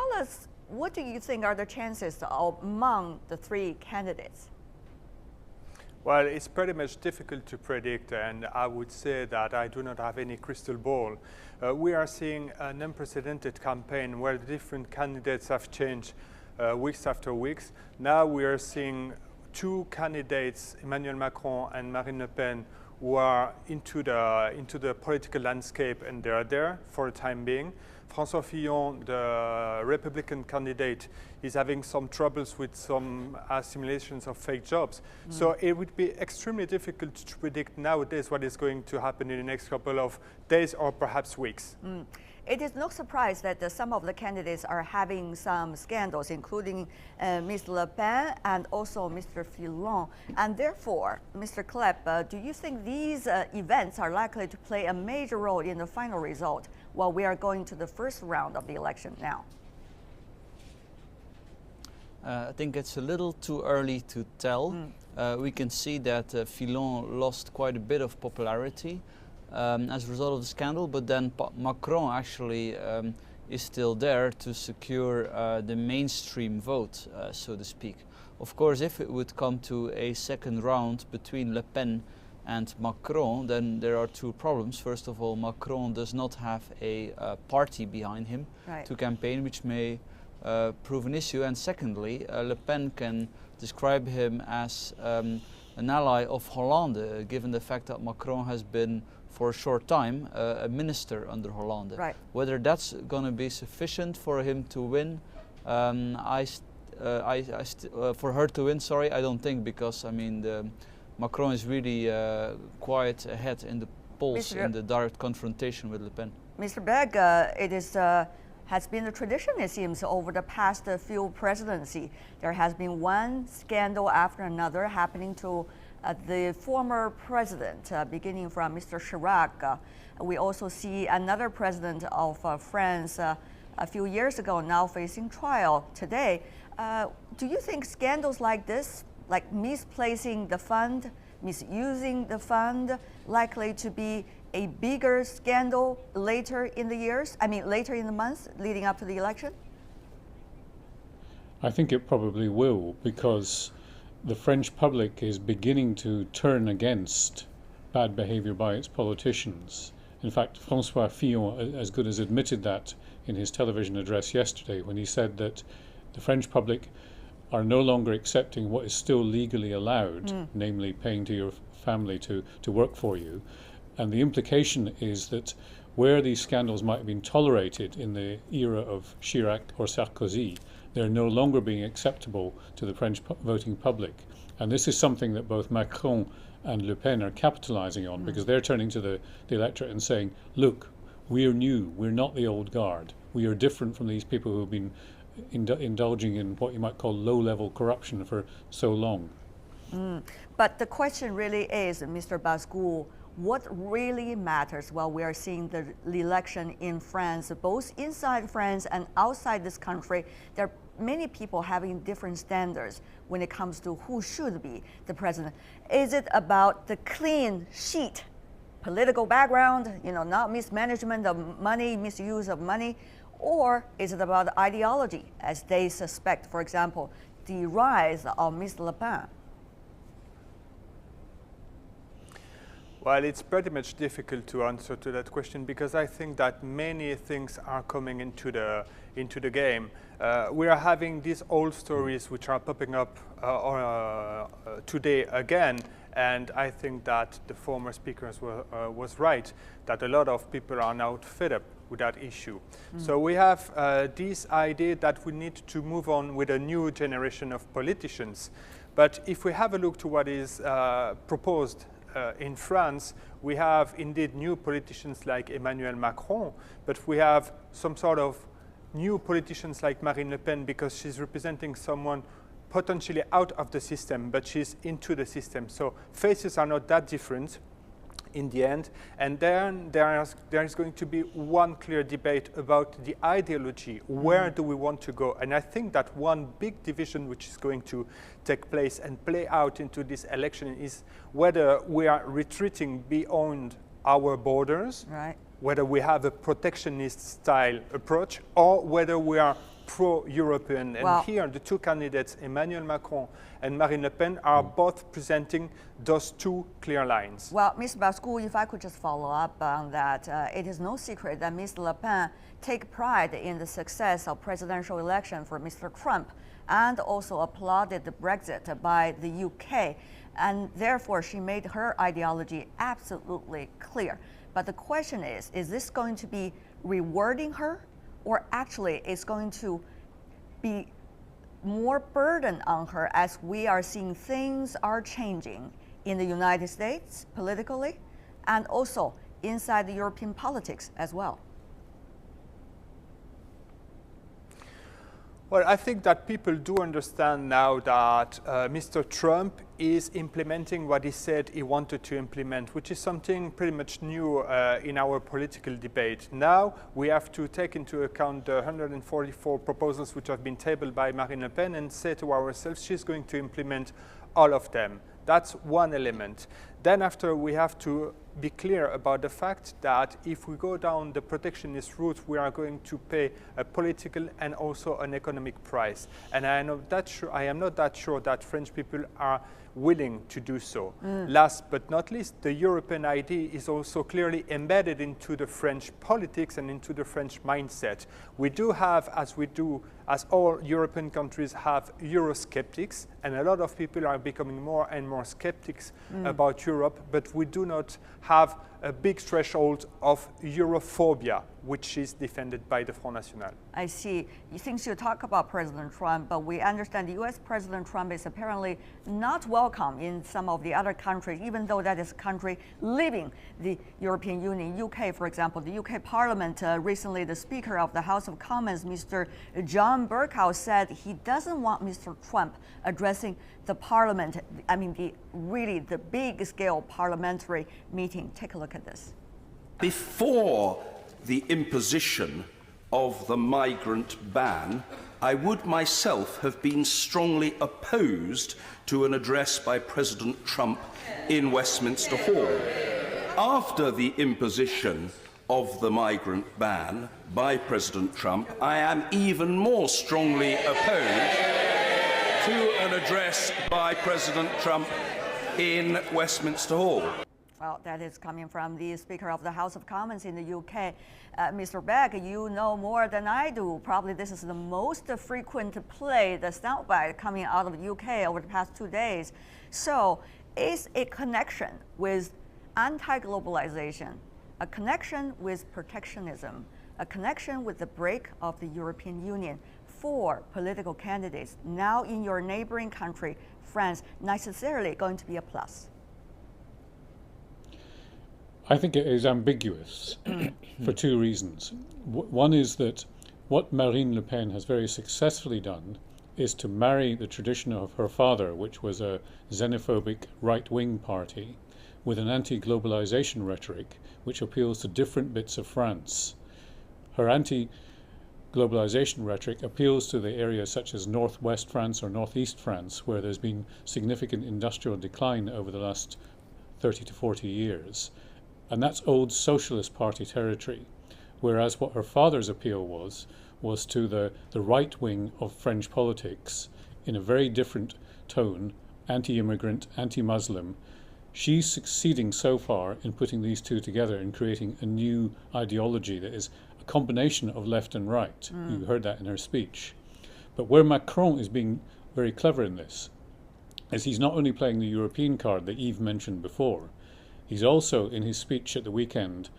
tell us, what do you think are the chances among the three candidates? Well, it's pretty much difficult to predict, and I would say that I do not have any crystal ball. We are seeing an unprecedented campaign where the different candidates have changed weeks after weeks. Now we are seeing two candidates, Emmanuel Macron and Marine Le Pen, who are into the political landscape, and they are there for the time being. Francois Fillon, the Republican candidate, is having some troubles with some simulations of fake jobs. So it would be extremely difficult to predict nowadays what is going to happen in the next couple of days or perhaps weeks. It is no surprise that some of the candidates are having some scandals, including Ms. Le Pen and also Mr. Fillon. And therefore, Mr. Cleppe, do you think these events are likely to play a major role in the final result while we are going to the first round of the election now? I think it's a little too early to tell. We can see that Fillon lost quite a bit of popularity as a result of the scandal, but then Macron actually is still there to secure the mainstream vote, so to speak. Of course, if it would come to a second round between Le Pen and Macron, then there are two problems. First of all, Macron does not have a party behind him to campaign, which may prove an issue. And secondly, Le Pen can describe him as an ally of Hollande, given the fact that Macron has been for a short time a minister under Hollande. Whether that's going to be sufficient for him to win, for her to win, sorry, I don't think, because I mean Macron is really quite ahead in the polls in the direct confrontation with Le Pen. Mr. Begg, it is has been a tradition, it seems, over the past few presidency. There has been one scandal after another happening to the former president, beginning from Mr. Chirac. We also see another president of France a few years ago now facing trial today. Do you think scandals like this, like misplacing the fund, misusing the fund, likely to be a bigger scandal later in the years, later in the months leading up to the election? I think it probably will, because the French public is beginning to turn against bad behavior by its politicians. In fact, Francois Fillon as good as admitted that in his television address yesterday, when he said that the French public are no longer accepting what is still legally allowed, namely paying to your family to work for you. And the implication is that where these scandals might have been tolerated in the era of Chirac or Sarkozy, they're no longer being acceptable to the French voting public. And this is something that both Macron and Le Pen are capitalizing on, because they're turning to the electorate and saying, look, we're new, we're not the old guard. We are different from these people who have been indulging in what you might call low-level corruption for so long. But the question really is, Mr. Pascouau, what really matters while we are seeing the election in France, both inside France and outside this country? There are many people having different standards when it comes to who should be the president. Is it about the clean sheet, political background, not mismanagement of money, misuse of money, or is it about ideology, as they suspect, for example, the rise of Ms. Le Pen? Well, it's pretty much difficult to answer to that question, because I think that many things are coming into the game. We are having these old stories which are popping up today again, and I think that the former speaker was right, that a lot of people are now fed up with that issue. So we have this idea that we need to move on with a new generation of politicians. But if we have a look to what is proposed in France, we have indeed new politicians like Emmanuel Macron, but we have some sort of new politicians like Marine Le Pen, because she's representing someone potentially out of the system, but she's into the system. So faces are not that different in the end. And then there is going to be one clear debate about the ideology. Where do we want to go? And I think that one big division which is going to take place and play out into this election is whether we are retreating beyond our borders, whether we have a protectionist style approach, or whether we are pro-European. And here the two candidates, Emmanuel Macron and Marine Le Pen, are both presenting those two clear lines. Well, Ms. Pascouau, if I could just follow up on that, it is no secret that Ms. Le Pen takes pride in the success of presidential election for Mr. Trump and also applauded the Brexit by the UK. And therefore, she made her ideology absolutely clear. But the question is this going to be rewarding her, or actually is going to be more burden on her as we are seeing things are changing in the United States politically and also inside the European politics as well? Well, I think that people do understand now that Mr. Trump is implementing what he said he wanted to implement, which is something pretty much new in our political debate. Now we have to take into account the 144 proposals which have been tabled by Marine Le Pen and say to ourselves she's going to implement all of them. That's one element. Then after, we have to be clear about the fact that if we go down the protectionist route, we are going to pay a political and also an economic price. And I am not that sure that French people are willing to do so. Last but not least, the European idea is also clearly embedded into the French politics and into the French mindset. We do have, as all European countries have, Eurosceptics, and a lot of people are becoming more and more skeptics about Europe, but we do not have a big threshold of Europhobia, which is defended by the Front National. I see. Things you talk about President Trump, but we understand the U.S. President Trump is apparently not welcome in some of the other countries, even though that is a country leaving the European Union. UK, for example, the UK Parliament, recently the Speaker of the House of Commons, Mr. John Bercow, said he doesn't want Mr. Trump addressing the Parliament, I mean, the big-scale parliamentary meeting. Take a look at this. Before the imposition of the migrant ban, I would myself have been strongly opposed to an address by President Trump in Westminster Hall. After the imposition of the migrant ban by President Trump, I am even more strongly opposed to an address by President Trump in Westminster Hall. Well, that is coming from the Speaker of the House of Commons in the UK. Mr. Begg, you know more than I do. Probably this is the most frequent play, the soundbite coming out of the UK over the past 2 days. So is a connection with anti-globalization, a connection with protectionism, a connection with the break of the European Union for political candidates now in your neighboring country, France, necessarily going to be a plus? I think it is ambiguous for two reasons. One is that what Marine Le Pen has very successfully done is to marry the tradition of her father, which was a xenophobic right-wing party, with an anti-globalization rhetoric which appeals to different bits of France. Her anti-globalization rhetoric appeals to the areas such as northwest France or northeast France, where there's been significant industrial decline over the last 30 to 40 years. And that's old Socialist Party territory, whereas what her father's appeal was to the right wing of French politics in a very different tone, anti-immigrant, anti-Muslim. She's succeeding so far in putting these two together and creating a new ideology that is a combination of left and right. You heard that in her speech. But where Macron is being very clever in this is he's not only playing the European card that Yves mentioned before, he's also, in his speech at the weekend,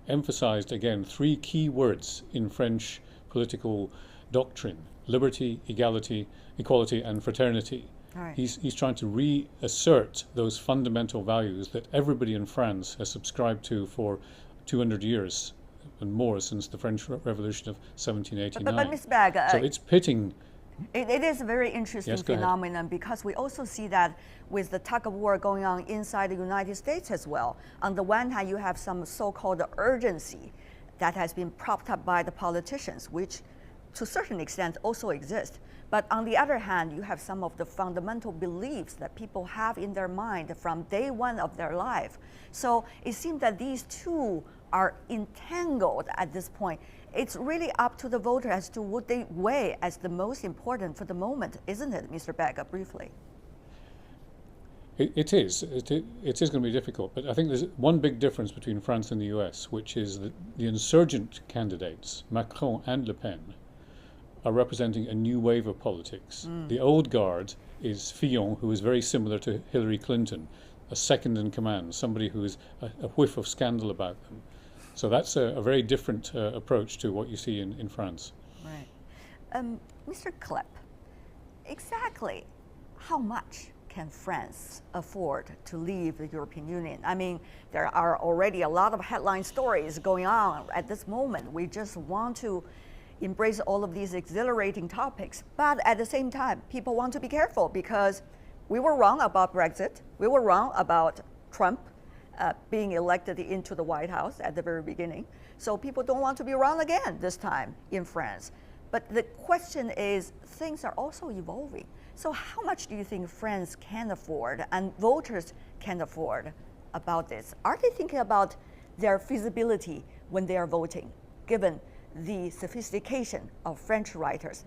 emphasized again 3 key words in French political doctrine: liberty, equality, and fraternity. Right. He's trying to reassert those fundamental values that everybody in France has subscribed to for 200 years and more, since the French Revolution of 1789. But Ms. Begg, so it's pitting. It is a very interesting phenomenon, because we also see that with the tug of war going on inside the United States as well. On the one hand, you have some so-called urgency that has been propped up by the politicians, which to a certain extent also exist. But on the other hand, you have some of the fundamental beliefs that people have in their mind from day one of their life. So it seems that these two are entangled at this point. it's really up to the voter as to what they weigh as the most important for the moment, isn't it, Mr. Begg, briefly? It is. It is going to be difficult, but I think there's one big difference between France and the US, which is that the insurgent candidates, Macron and Le Pen, are representing a new wave of politics. The old guard is Fillon, who is very similar to Hillary Clinton, a second in command, somebody who is a whiff of scandal about them. So that's a very different approach to what you see in France. Right. Mr. Cleppe, exactly how much can France afford to leave the European Union? I mean, there are already a lot of headline stories going on at this moment. We just want to embrace all of these exhilarating topics, but at the same time, people want to be careful because we were wrong about Brexit. We were wrong about Trump being elected into the White House at the very beginning. So people don't want to be wrong again this time in France. But the question is, things are also evolving. So how much do you think France can afford and voters can afford about this? Are they thinking about their feasibility when they are voting, given the sophistication of French writers,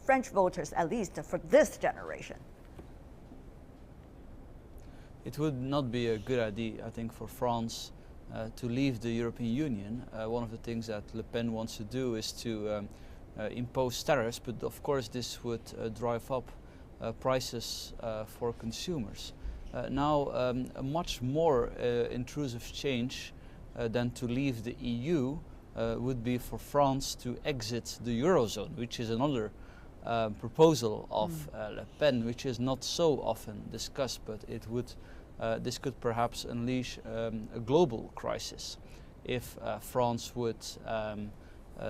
French voters, at least for this generation? It would not be a good idea, I think, for France to leave the European Union. One of the things that Le Pen wants to do is to impose tariffs, but of course this would drive up prices for consumers. Now, a much more intrusive change than to leave the EU would be for France to exit the Eurozone, which is another proposal of Le Pen, which is not so often discussed, but it would, this could perhaps unleash a global crisis if France would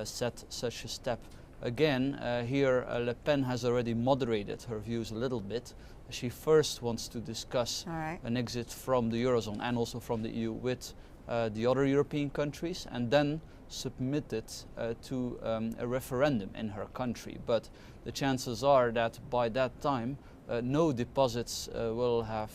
set such a step. Again, here Le Pen has already moderated her views a little bit. She first wants to discuss an exit from the Eurozone and also from the EU with the other European countries, and then submit it to a referendum in her country. But the chances are that by that time no deposits will have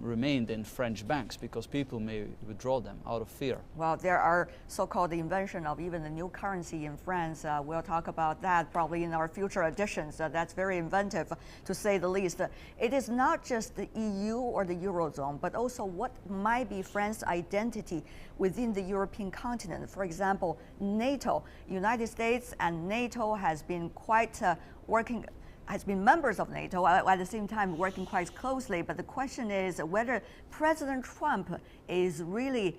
remained in French banks because people may withdraw them out of fear. Well, there are so-called invention of even a new currency in France. We'll talk about that probably in our future editions. That's very inventive, to say the least. It is not just the EU or the Eurozone, but also what might be France's identity within the European continent. For example, NATO, United States and NATO has been quite has been members of NATO, at the same time working quite closely. But the question is whether President Trump is really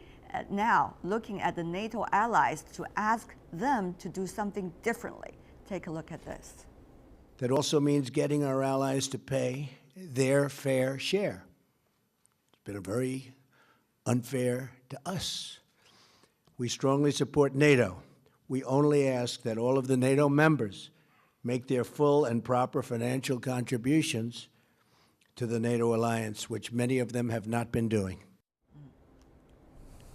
now looking at the NATO allies to ask them to do something differently. Take a look at this. That also means getting our allies to pay their fair share. It's been very unfair to us. We strongly support NATO. We only ask that all of the NATO members make their full and proper financial contributions to the NATO alliance, which many of them have not been doing.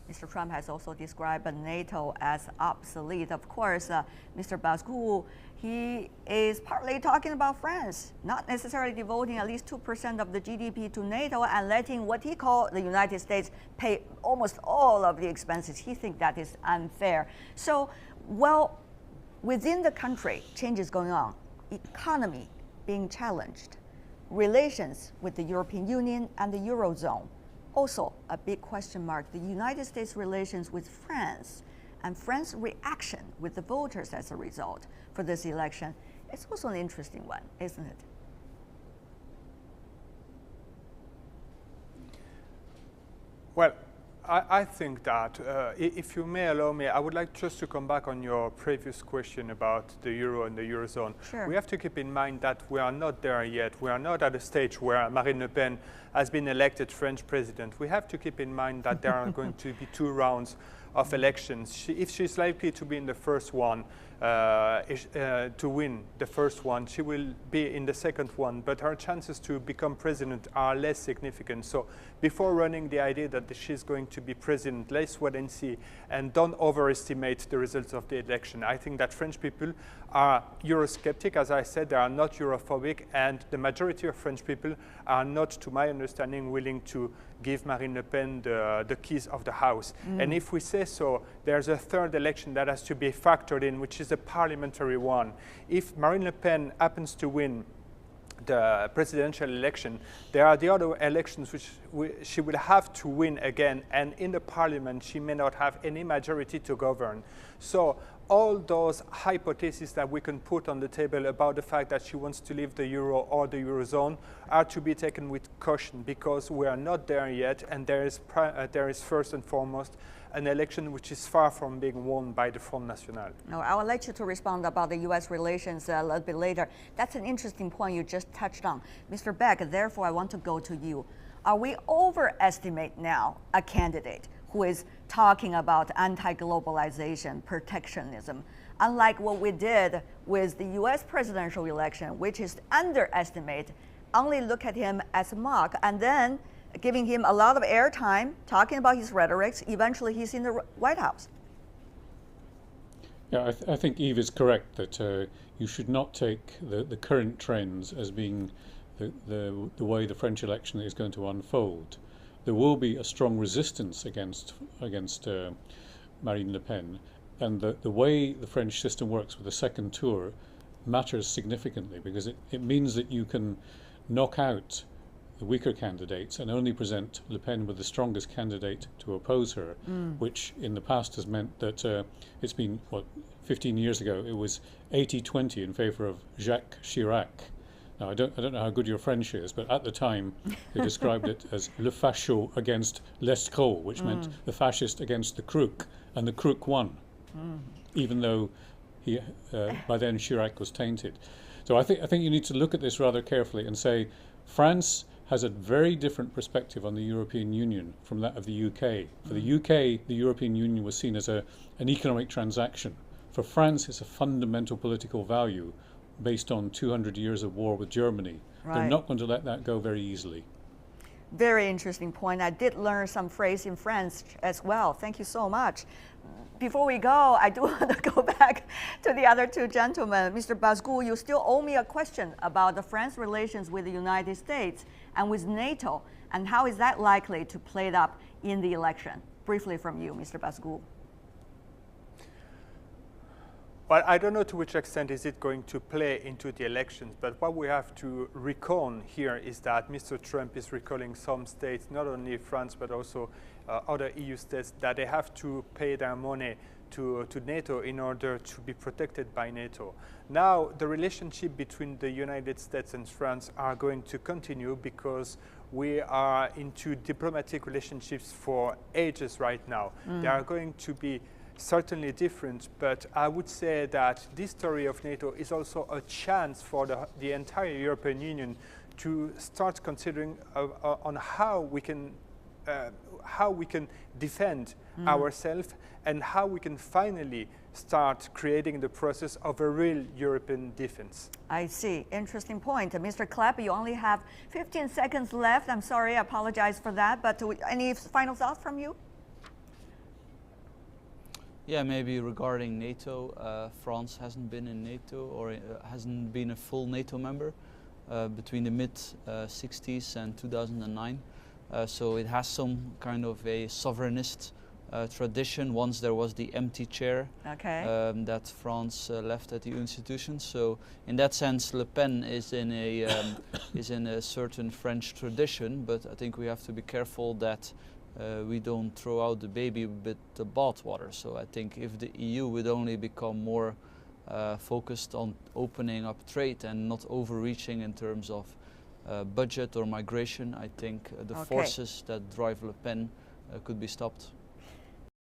Mr. Trump has also described NATO as obsolete. Of course, Mr. Pascouau, he is partly talking about France, not necessarily devoting at least 2% of the GDP to NATO and letting what he called the United States pay almost all of the expenses. He thinks that is unfair. So, well, within the country, changes going on, economy being challenged, relations with the European Union and the Eurozone, also a big question mark. The United States relations with France and France's reaction with the voters as a result for this election, it's also an interesting one, isn't it? Well, I think that, if you may allow me, I would like just to come back on your previous question about the Euro and the Eurozone. Sure. We have to keep in mind that we are not there yet. We are not at a stage where Marine Le Pen has been elected French president. We have to keep in mind that there are going to be 2 rounds of elections. If she's likely to be in the first one, to win the first one, she will be in the second one, but her chances to become president are less significant. So before running the idea that she's going to be president, let's wait and see, and don't overestimate the results of the election. I think that French people are Eurosceptic. As I said, they are not Europhobic, and the majority of French people are not, to my understanding, willing to give Marine Le Pen the keys of the house. And if we say so, there's a third election that has to be factored in, which is a parliamentary one. If Marine Le Pen happens to win the presidential election, there are the other elections which she will have to win again, and in the parliament she may not have any majority to govern. So all those hypotheses that we can put on the table about the fact that she wants to leave the euro or the eurozone are to be taken with caution, because we are not there yet, and there is first and foremost an election which is far from being won by the Front National. No, I would like you to respond about the U.S. relations a little bit later. That's an interesting point you just touched on. Mr. Begg, therefore I want to go to you. Are we overestimate now a candidate who is talking about anti-globalization, protectionism, unlike what we did with the U.S. presidential election, which is underestimate, only look at him as a mock, and then giving him a lot of airtime, talking about his rhetorics, eventually he's in the White House. Yeah, I think Yves is correct that you should not take the current trends as being the way the French election is going to unfold. There will be a strong resistance against Marine Le Pen, and the way the French system works with the second tour matters significantly, because it means that you can knock out the weaker candidates and only present Le Pen with the strongest candidate to oppose her, which in the past has meant that it's been, 15 years ago, it was 80-20 in favor of Jacques Chirac. Now, I don't know how good your French is, but at the time they described it as le facho against l'escroc, which meant the fascist against the crook, and the crook won, even though he by then Chirac was tainted. So I think you need to look at this rather carefully and say France has a very different perspective on the European Union from that of the UK. For the UK, the European Union was seen as an economic transaction. For France, it's a fundamental political value based on 200 years of war with Germany. Right. They're not going to let that go very easily. Very interesting point. I did learn some phrase in French as well. Thank you so much. Before we go, I do want to go back to the other two gentlemen. Mr. Pascouau, you still owe me a question about the France relations with the United States and with NATO, and how is that likely to play up in the election? Briefly from you, Mr. Pascouau. Well, I don't know to which extent is it going to play into the elections, but what we have to recall here is that Mr. Trump is recalling some states, not only France, but also other EU states, that they have to pay their money to NATO in order to be protected by NATO. Now, the relationship between the United States and France are going to continue, because we are into diplomatic relationships for ages right now. They are going to be certainly different, but I would say that this story of NATO is also a chance for the entire European Union to start considering on how we can defend ourselves, and how we can finally start creating the process of a real European defense. I see. Interesting point. Mr. Cleppe, you only have 15 seconds left. I'm sorry, I apologize for that, but any final thoughts from you? Yeah, maybe regarding NATO, France hasn't been in NATO, or hasn't been a full NATO member between the mid-60s and 2009. So it has some kind of a sovereignist tradition. Once there was the empty chair that France left at the institutions. So in that sense, Le Pen is in a certain French tradition, but I think we have to be careful that we don't throw out the baby with the bathwater. So I think if the EU would only become more focused on opening up trade and not overreaching in terms of budget or migration, I think the forces that drive Le Pen could be stopped.